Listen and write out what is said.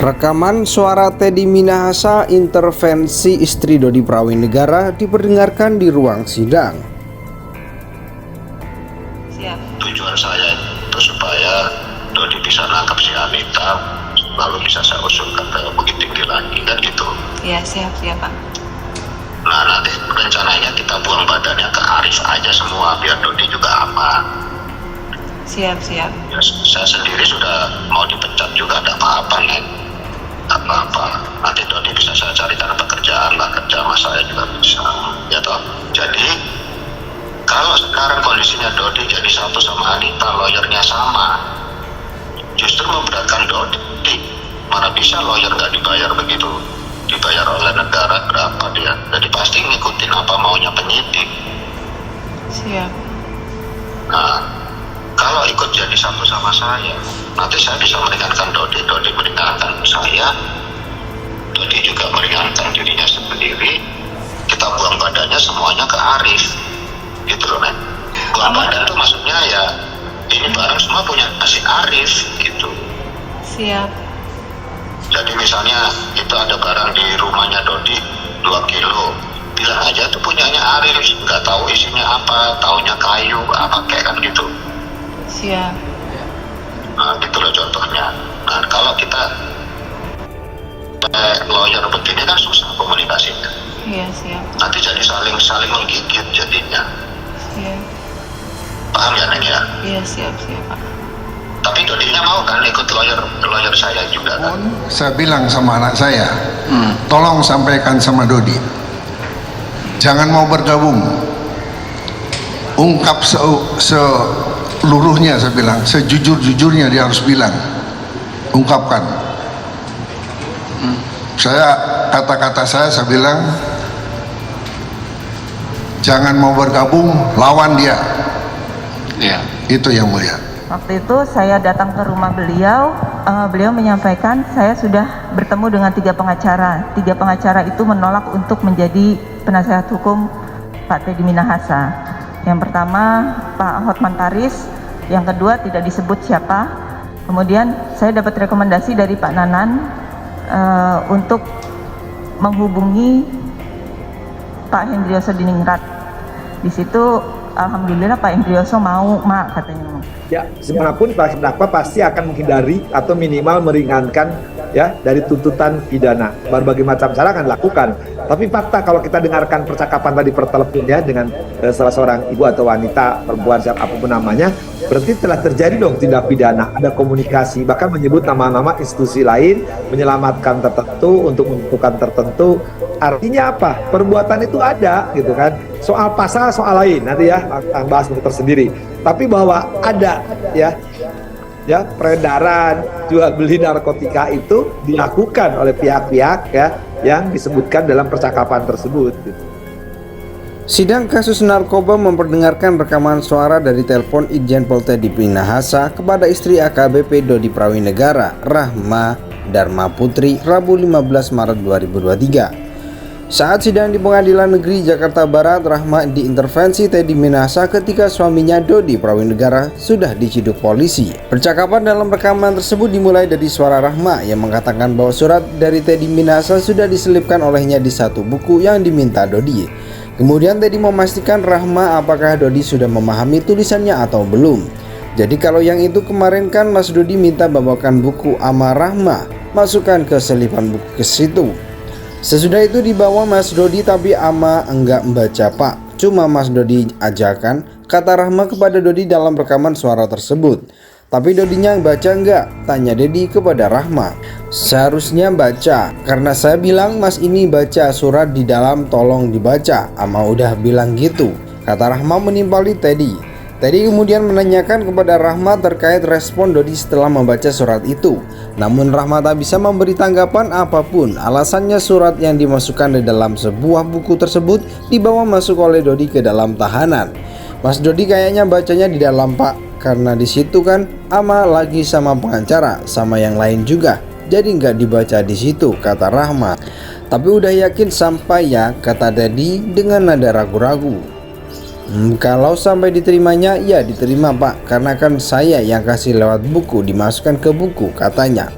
Rekaman suara Teddy Minahasa intervensi istri Dodi Prawinegara diperdengarkan di ruang sidang. Siap. Tujuan saya itu supaya Dodi bisa nangkap si Anita, lalu bisa saya usulkan ke Bukit Tinggi lagi, kan gitu. Iya, siap Pak. Nah, nanti rencananya kita buang badannya ke Arif aja semua, biar Dodi juga aman. Siap. Ya, saya sendiri sudah mau dipecat juga, ada apa-apa nih. Apa-apa, nanti Dodi bisa saya carikan pekerjaan lah, kerja sama saya juga bisa, ya toh. Jadi kalau sekarang kondisinya Dodi jadi satu sama Anita, lawyernya sama, justru memberatkan Dodi. Mana bisa lawyer nggak dibayar begitu, dibayar oleh negara berapa dia, jadi pasti ngikutin apa maunya penyidik. Siap. Nah, kalau ikut jadi satu sama saya, nanti saya bisa meringankan Dodi meringankan saya, Dodi juga meringankan dirinya sendiri. Kita buang badannya semuanya ke Arif, gitu loh, Nek. Buang badan itu maksudnya ya, ini barang semua punya si Arif, gitu. Siap. Jadi misalnya itu ada barang di rumahnya Dodi 2 kilo, bilang aja itu punyanya Arif, nggak tahu isinya apa, taunya kayu, apa kayak kan gitu. Siap. Nah, gitu loh contohnya. Nah, kalau kita lawyer begini kan susah komunikasinya. Iya, siap. Nanti jadi saling menggigit jadinya. Siap. Paham ya, Neng ya? Iya, siap Pak. Tapi Dodinya mau kan ikut lawyer saya juga kan? Saya bilang sama anak saya, tolong sampaikan sama Dodi, jangan mau bergabung, ungkap seluruhnya. Saya bilang sejujur-jujurnya dia harus bilang, ungkapkan. Kata-kata saya bilang, jangan mau bergabung, lawan dia. Ya. Itu yang mulia. Waktu itu saya datang ke rumah beliau, beliau menyampaikan saya sudah bertemu dengan 3 pengacara. 3 pengacara itu menolak untuk menjadi penasehat hukum Pak Teddy Minahasa. Yang pertama Pak Hotman Paris, yang kedua tidak disebut siapa. Kemudian saya dapat rekomendasi dari Pak Nanan untuk menghubungi Pak Hendrioso Diningrat. Di situ alhamdulillah Pak Hendrioso mau, Mak, katanya. Ya, semanapun terdakwa pasti akan menghindari atau minimal meringankan ya dari tuntutan pidana. Berbagai macam cara akan dilakukan. Tapi fakta kalau kita dengarkan percakapan tadi per telepon ya dengan salah seorang ibu atau wanita, perempuan siapa apapun namanya, berarti telah terjadi dong tindak pidana. Ada komunikasi, bahkan menyebut nama-nama institusi lain, menyelamatkan tertentu untuk menentukan tertentu. Artinya apa? Perbuatan itu ada gitu kan. Soal pasal soal lain nanti ya akan bahas untuk tersendiri. Tapi bahwa ada ya peredaran jual beli narkotika itu dilakukan oleh pihak-pihak ya yang disebutkan dalam percakapan tersebut. Sidang kasus narkoba memperdengarkan rekaman suara dari telepon Irjen Pol Teddy Minahasa kepada istri AKBP Dodi Prawinegara, Rahma Dharma Putri, Rabu 15 Maret 2023. Saat sidang di Pengadilan Negeri Jakarta Barat, Rahma diintervensi Teddy Minahasa ketika suaminya Dodi Prawinegara sudah diciduk polisi. Percakapan dalam rekaman tersebut dimulai dari suara Rahma yang mengatakan bahwa surat dari Teddy Minahasa sudah diselipkan olehnya di satu buku yang diminta Dodi. Kemudian Teddy memastikan Rahma apakah Dodi sudah memahami tulisannya atau belum. Jadi kalau yang itu kemarin kan Mas Dodi minta bawakan buku ama Rahma, masukkan ke selipan buku ke situ. Sesudah itu dibawa Mas Dodi, tapi ama enggak membaca, Pak. Cuma Mas Dodi ajakan, kata Rahma kepada Dodi dalam rekaman suara tersebut. Tapi Dodinya baca enggak? Tanya Dedi kepada Rahma. Seharusnya baca, karena saya bilang Mas ini baca surat di dalam, tolong dibaca. Ama udah bilang gitu, kata Rahma menimpali Teddy. Teddy kemudian menanyakan kepada Rahma terkait respon Dodi setelah membaca surat itu. Namun Rahma tak bisa memberi tanggapan apapun. Alasannya surat yang dimasukkan di dalam sebuah buku tersebut dibawa masuk oleh Dodi ke dalam tahanan. Mas Dodi kayaknya bacanya di dalam, Pak, karena di situ kan ama lagi sama pengacara sama yang lain juga. Jadi nggak dibaca di situ, kata Rahma. Tapi udah yakin sampai ya, kata Teddy dengan nada ragu-ragu. Kalau sampai diterimanya, ya diterima, Pak, karena kan saya yang kasih lewat buku, dimasukkan ke buku, katanya.